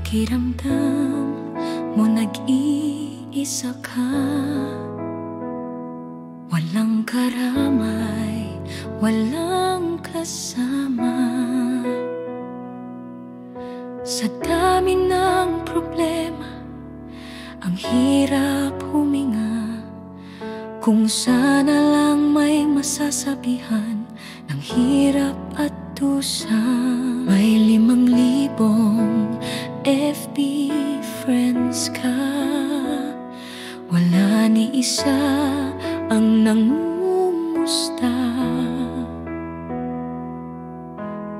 pakiramdam mo nag-iisa ka. Walang karamay, walang kasama. Sa dami ng problema, ang hirap huminga. Kung sana lang may masasabihan ng hirap at dusa. May 5,000 FB friends ka, wala ni isa ang nangumusta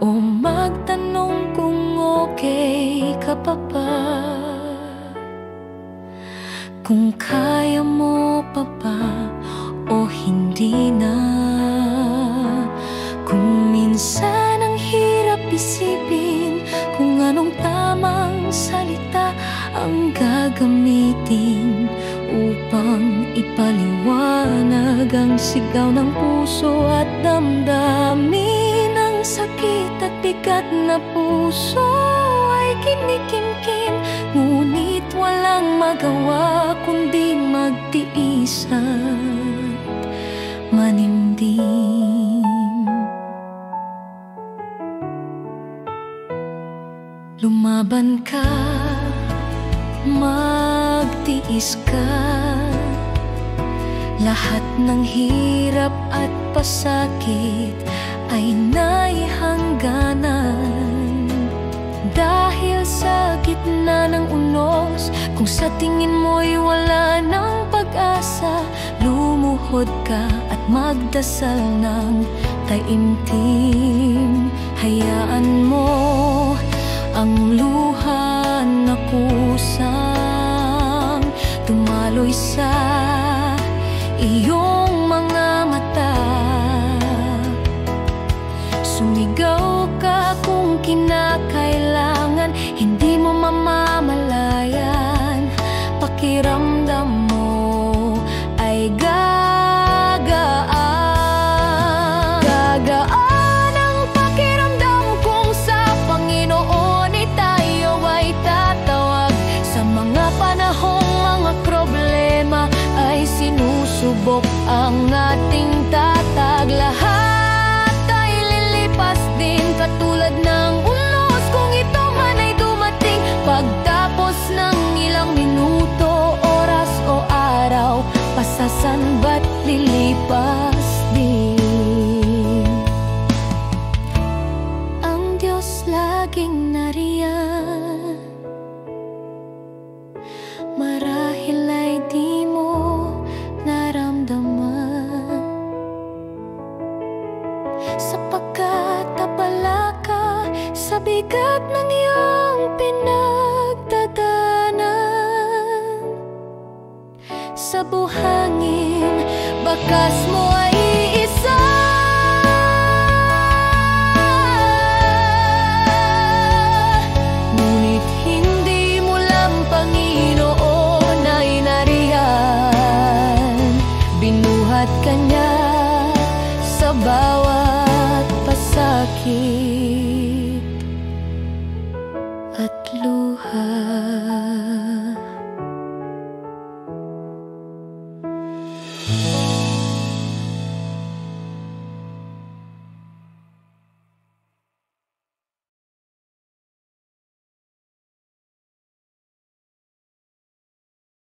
o magtanong kung okay ka pa ba, kung kaya mo pa ba o hindi na. Kung minsan ang hirap isipin kung anong tamang salita ang gagamitin upang ipaliwanag ang sigaw ng puso at damdamin. Ang sakit at bigat na puso ay kinikimkim, ngunit walang magawa kundi magtiis at manimdim. Lumaban ka, magtiis ka. Lahat ng hirap at pasakit ay naihangganan. Dahil sa gitna ng unos, kung sa tingin mo'y wala ng pag-asa, lumuhod ka at magdasal ng taimtim. Hayaan mo ang luha na kusang dumaloy sa iyong mga mata. Sumigaw ka kung kinakailangan, hindi mo mamamalayan. Pakiramdam mo ay gagaan. Gagaan ang pakiramdam kung sa Panginoon ay tayo ay tatawag. Sa mga panahong mga problema ay sinusubok ang ating tatag. Lahat ay lilipas din katulad ng unos, kung ito man ay dumating. Pagtapos ng ilang minuto, oras o araw, pasasanba't lilipas din. Ang Diyos laging nariyan, marahil ay di mo naramdaman, sapagkat abala ka sa bigat ng iyong pinagdadaanan. Sa buhangin, bakas mo ay isa, ngunit hindi mo lang Panginoon ay nariyan. Binuhat ka niya sa bawat pasakit.